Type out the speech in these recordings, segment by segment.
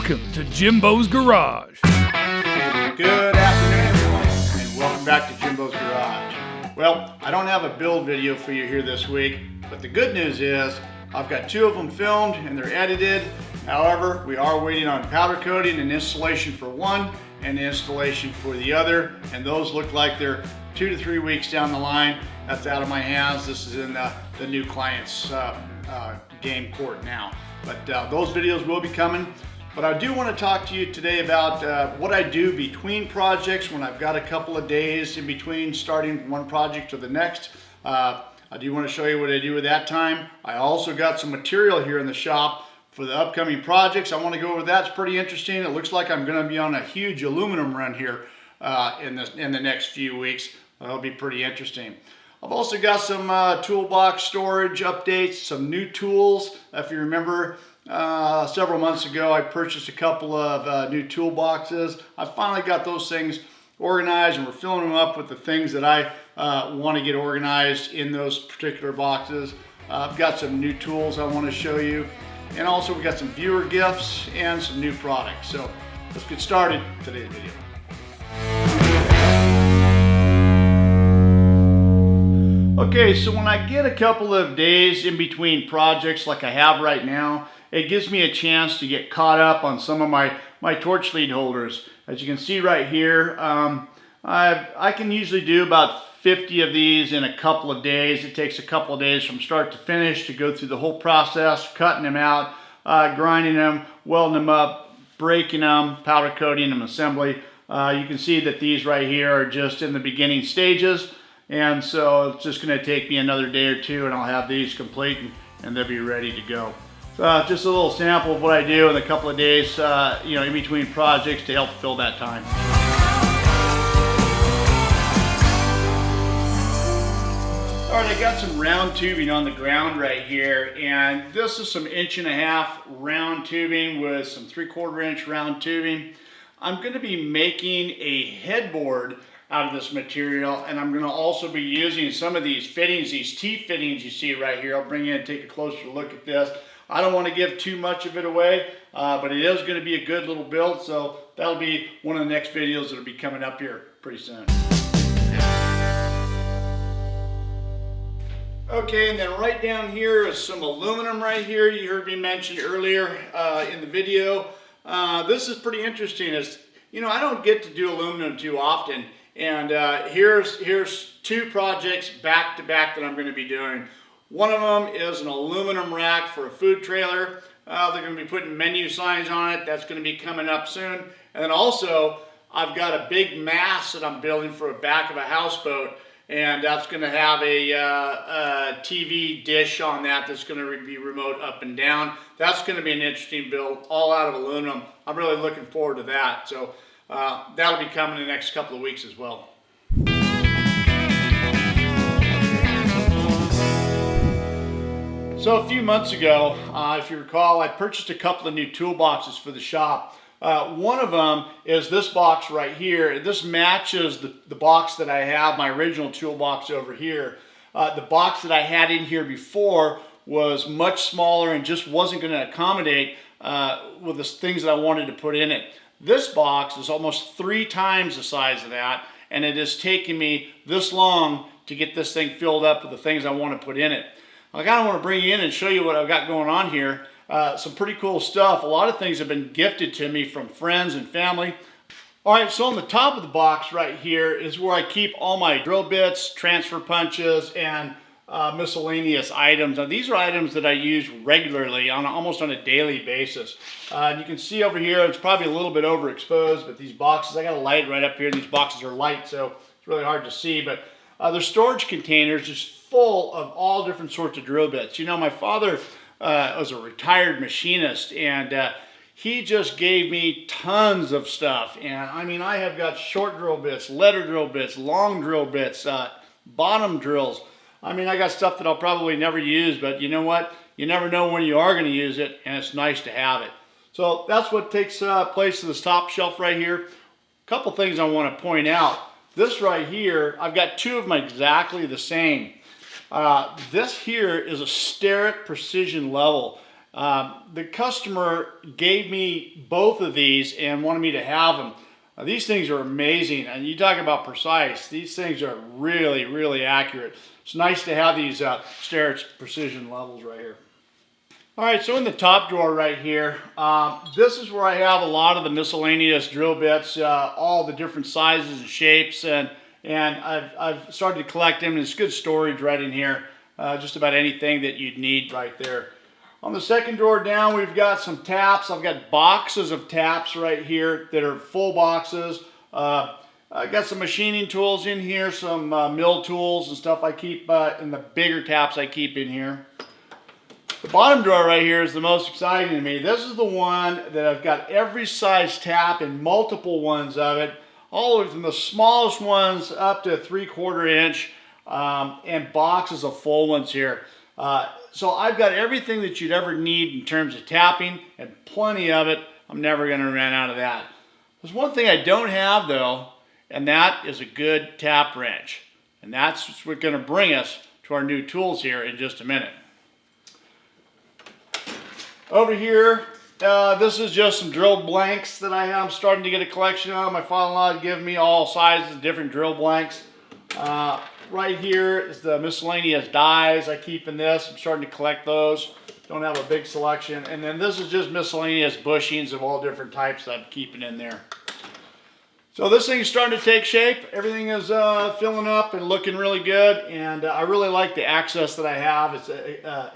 Welcome to Jimbo's Garage. Good afternoon, everyone, and welcome back to Jimbo's Garage. Well, I don't have a build video for you here this week, but the good news is I've got two of them filmed and they're edited. However, we are waiting on powder coating and installation for one and installation for the other, and those look like they're 2 to 3 weeks down the line. That's out of my hands. This is in the new client's game court now. But those videos will be coming. But I do want to talk to you today about what I do between projects when I've got a couple of days in between starting one project to the next. I do want to show you what I do with that time. I also got some material here in the shop for the upcoming projects. I want to go over that. It's pretty interesting. It looks like I'm going to be on a huge aluminum run here in the next few weeks. That'll be pretty interesting. I've also got some toolbox storage updates, some new tools. If you remember, several months ago I purchased a couple of new toolboxes. I finally got those things organized and we're filling them up with the things that I want to get organized in those particular boxes. I've got some new tools I want to show you, and also we got some viewer gifts and some new products. So let's get started today's video. Okay, so when I get a couple of days in between projects like I have right now, it gives me a chance to get caught up on some of my torch lead holders. As you can see right here, I can usually do about 50 of these in a couple of days. It takes a couple of days from start to finish to go through the whole process, cutting them out, grinding them, welding them up, breaking them, powder coating them, assembly. You can see that these right here are just in the beginning stages. And so it's just going to take me another day or two and I'll have these complete and they'll be ready to go. So just a little sample of what I do in a couple of days, in between projects to help fill that time. All right, I got some round tubing on the ground right here, and this is some 1.5" round tubing with some 3/4 inch round tubing. I'm going to be making a headboard out of this material, and I'm going to also be using some of these fittings, these T-fittings you see right here. I'll bring in and take a closer look at this. I don't want to give too much of it away, but it is going to be a good little build, so that'll be one of the next videos that'll be coming up here pretty soon. Okay, and then right down here is some aluminum right here. You heard me mention earlier in the video. This is pretty interesting. I don't get to do aluminum too often. And here's two projects back to back that I'm going to be doing. One of them is an aluminum rack for a food trailer. They're going to be putting menu signs on it. That's going to be coming up soon. And then also, I've got a big mast that I'm building for the back of a houseboat. And that's going to have a TV dish on that that's going to be remote up and down. That's going to be an interesting build, all out of aluminum. I'm really looking forward to that. So that'll be coming in the next couple of weeks as well. So a few months ago, if you recall, I purchased a couple of new toolboxes for the shop. One of them is this box right here. This matches the box that I have, my original toolbox over here. The box that I had in here before was much smaller and just wasn't going to accommodate with the things that I wanted to put in it. This box is almost 3 times the size of that, and it has taken me this long to get this thing filled up with the things I want to put in it. I kind of want to bring you in and show you what I've got going on here. Some pretty cool stuff. A lot of things have been gifted to me from friends and family. All right, so on the top of the box right here is where I keep all my drill bits, transfer punches, and miscellaneous items. Now, these are items that I use regularly, almost on a daily basis. And you can see over here, it's probably a little bit overexposed, but these boxes, I got a light right up here. These boxes are light, so it's really hard to see. But they're storage containers just full of all different sorts of drill bits. You know, my father was a retired machinist, and he just gave me tons of stuff. And I mean, I have got short drill bits, letter drill bits, long drill bits, bottom drills. I mean, I got stuff that I'll probably never use, but you know what? You never know when you are going to use it, and it's nice to have it. So that's what takes place to this top shelf right here. A couple things I want to point out. This right here, I've got two of them exactly the same. This here is a Steric precision level. The customer gave me both of these and wanted me to have them. These things are amazing, and you talk about precise. These things are really, really accurate. It's nice to have these Starrett's precision levels right here. All right, so in the top drawer right here, this is where I have a lot of the miscellaneous drill bits, all the different sizes and shapes, and I've started to collect them. And it's good storage right in here, just about anything that you'd need right there. On the second drawer down, we've got some taps. I've got boxes of taps right here that are full boxes. I've got some machining tools in here, some mill tools and stuff I keep, and the bigger taps I keep in here. The bottom drawer right here is the most exciting to me. This is the one that I've got every size tap and multiple ones of it, all the way from the smallest ones up to 3/4 inch, and boxes of full ones here. So I've got everything that you'd ever need in terms of tapping, and plenty of it. I'm never going to run out of that. There's one thing I don't have though, and that is a good tap wrench. And that's what's going to bring us to our new tools here in just a minute. Over here, this is just some drill blanks that I am starting to get a collection of. My father-in-law had given me all sizes of different drill blanks. Right here is the miscellaneous dies I keep in this. I'm starting to collect those. Don't have a big selection. And then this is just miscellaneous bushings of all different types that I'm keeping in there. So this thing is starting to take shape. Everything is filling up and looking really good. And I really like the access that I have. It's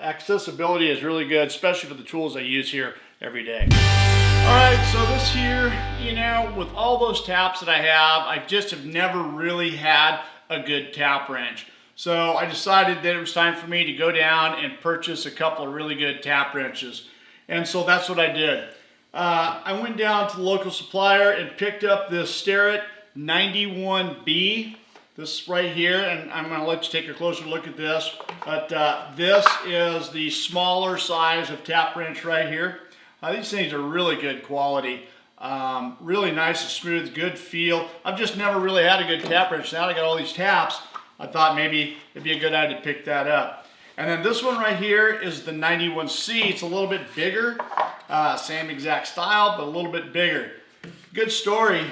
accessibility is really good, especially for the tools I use here every day. All right, so this here, you know, with all those taps that I have never really had a good tap wrench. So I decided that it was time for me to go down and purchase a couple of really good tap wrenches. And so that's what I did. I went down to the local supplier and picked up this Starrett 91B. This right here, and I'm going to let you take a closer look at this. But this is the smaller size of tap wrench right here. These things are really good quality. Really nice and smooth, good feel. I've just never really had a good tap wrench. Now I got all these taps, I thought maybe it'd be a good idea to pick that up. And then this one right here is the 91C. It's a little bit bigger, same exact style, but a little bit bigger. Good story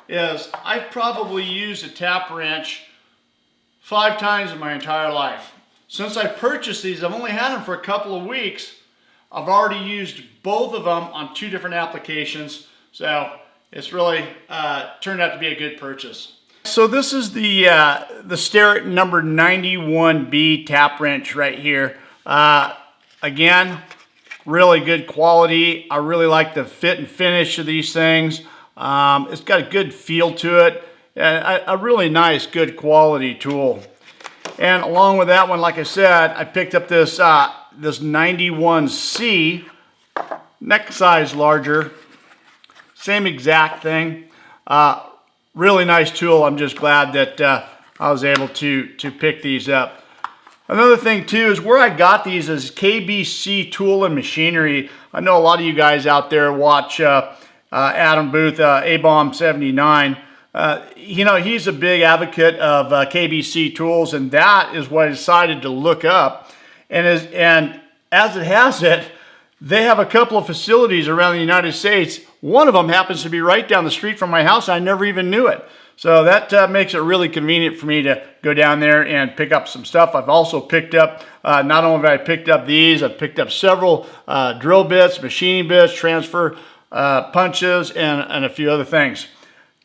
is I've probably used a tap wrench 5 times in my entire life. Since I purchased these, I've only had them for a couple of weeks. I've already used both of them on 2 different applications, so it's really turned out to be a good purchase. So this is the Starrett number 91B tap wrench right here. Again, really good quality. I really like the fit and finish of these things. It's got a good feel to it. A really nice, good quality tool. And along with that one, like I said, I picked up this this 91C, neck size larger, same exact thing. Really nice tool. I'm just glad that I was able to pick these up. Another thing too is where I got these is KBC Tool and Machinery. I know a lot of you guys out there watch Adam Booth, A-Bomb 79. You know, he's a big advocate of KBC tools, and that is what I decided to look up. And as it has it, they have a couple of facilities around the United States. One of them happens to be right down the street from my house. I never even knew it. So that makes it really convenient for me to go down there and pick up some stuff. I've also picked up, not only have I picked up these, I've picked up several drill bits, machining bits, transfer punches, and a few other things.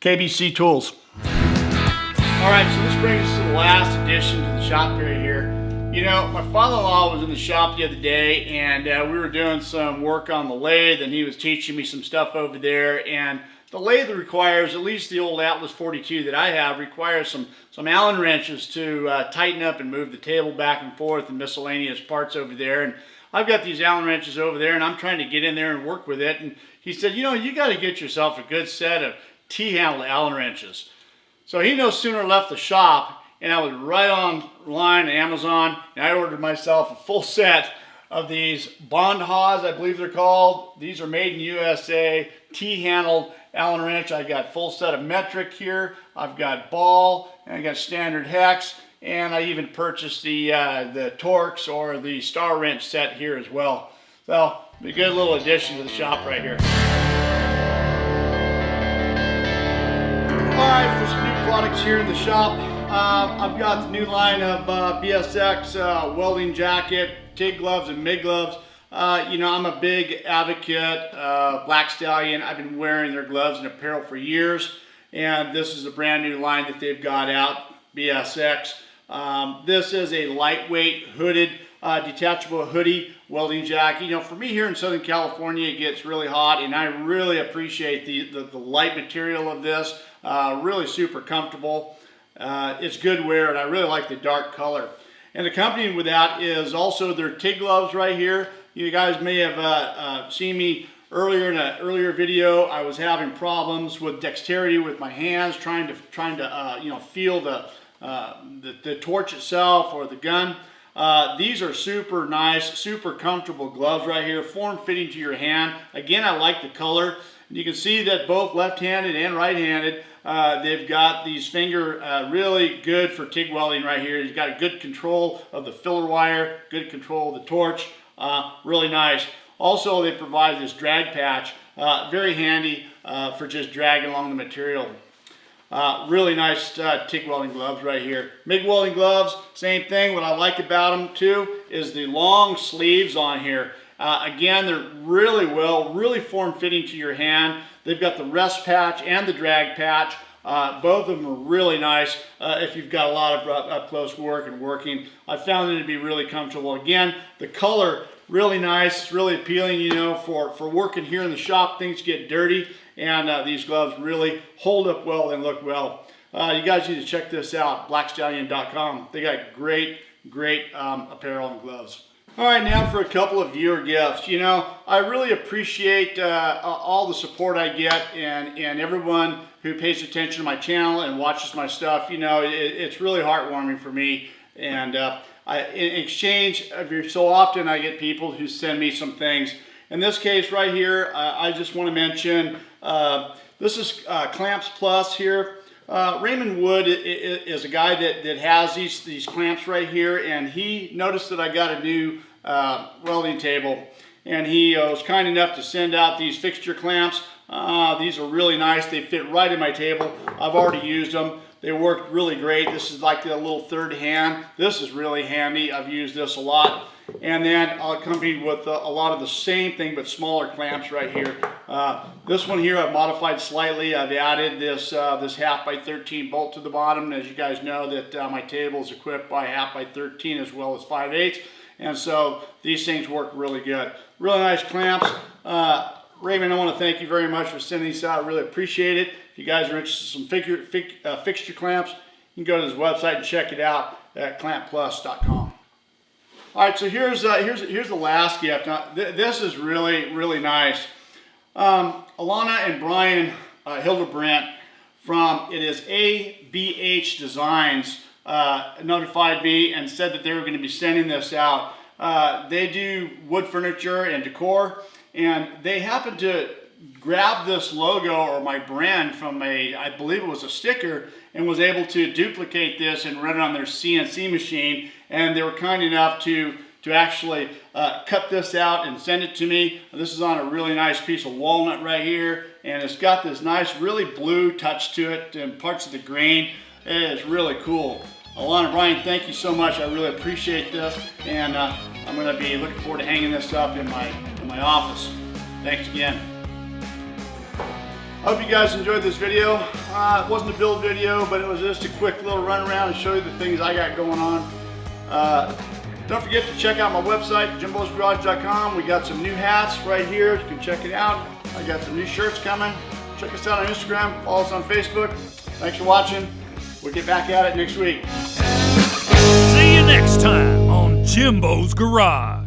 KBC Tools. All right, so this brings us to the last addition to the shop area here. You know, my father-in-law was in the shop the other day, and we were doing some work on the lathe, and he was teaching me some stuff over there. And the lathe requires, at least the old Atlas 42 that I have, requires some Allen wrenches to tighten up and move the table back and forth and miscellaneous parts over there. And I've got these Allen wrenches over there, and I'm trying to get in there and work with it. And he said, you know, you got to get yourself a good set of T-handle Allen wrenches. So he no sooner left the shop, and I was right online, Amazon, and I ordered myself a full set of these Bond Haws, I believe they're called. These are made in USA, T-handled Allen wrench. I got full set of metric here. I've got ball, and I got standard hex, and I even purchased the Torx or the Star wrench set here as well. So, be a good little addition to the shop right here. Alright, for some new products here in the shop, I've got the new line of BSX welding jacket, TIG gloves, and MIG gloves. You know, I'm a big advocate of Black Stallion. I've been wearing their gloves and apparel for years, and this is a brand new line that they've got out, BSX. This is a lightweight hooded detachable hoodie welding jacket. You know, for me here in Southern California, it gets really hot, and I really appreciate the light material of this. Really super comfortable. It's good wear, and I really like the dark color. And accompanying with that is also their TIG gloves right here. You guys may have seen me earlier in an earlier video. I was having problems with dexterity with my hands, trying to you know, feel the torch itself or the gun. These are super nice, super comfortable gloves right here, form-fitting to your hand. Again, I like the color. You can see that both left-handed and right-handed, they've got these finger really good for TIG welding right here. You've got a good control of the filler wire, good control of the torch, really nice. Also, they provide this drag patch, very handy for just dragging along the material. Really nice TIG welding gloves right here. MIG welding gloves, same thing. What I like about them too is the long sleeves on here. Again, they're really form-fitting to your hand. They've got the rest patch and the drag patch. Both of them are really nice if you've got a lot of up-close work and working. I found them to be really comfortable. Again, the color, really nice, really appealing, you know, for working here in the shop. Things get dirty, and these gloves really hold up well and look well. You guys need to check this out, blackstallion.com. They got great apparel and gloves. All right, now for a couple of viewer gifts. You know, I really appreciate all the support I get and everyone who pays attention to my channel and watches my stuff. You know, it's really heartwarming for me. And in exchange, so often I get people who send me some things. In this case right here, I just want to mention, this is Clamps Plus here. Raymond Wood is a guy that has these clamps right here, and he noticed that I got a new welding table, and he was kind enough to send out these fixture clamps. These are really nice. They fit right in my table. I've already used them. They worked really great. This is like a little third hand. This is really handy. I've used this a lot. And then accompanied with a lot of the same thing but smaller clamps right here. This one here I've modified slightly. I've added this half by 13 bolt to the bottom. As you guys know, that my table is equipped by half by 13 as well as 5/8, and so these things work really good. Really nice clamps. Raymond, I want to thank you very much for sending these out. I really appreciate it. If you guys are interested in some fixture clamps, you can go to this website and check it out at clampplus.com. All right, so here's the last gift. Now, this is really nice. Alana and Brian Hildebrandt from ABH Designs notified me and said that they were going to be sending this out. They do wood furniture and decor, and they happened to grab this logo or my brand from I believe it was a sticker, and was able to duplicate this and run it on their CNC machine. And they were kind enough to actually cut this out and send it to me. This is on a really nice piece of walnut right here, and it's got this nice really blue touch to it and parts of the grain. It is really cool. Alana, Brian, thank you so much. I really appreciate this, and I'm going to be looking forward to hanging this up in my office. Thanks again. I hope you guys enjoyed this video. It wasn't a build video, but it was just a quick little run around and show you the things I got going on. Don't forget to check out my website, JIMBO'Sgarage.com. We got some new hats right here. You can check it out. I got some new shirts coming. Check us out on Instagram. Follow us on Facebook. Thanks for watching. We'll get back at it next week. See you next time on Jimbo's Garage.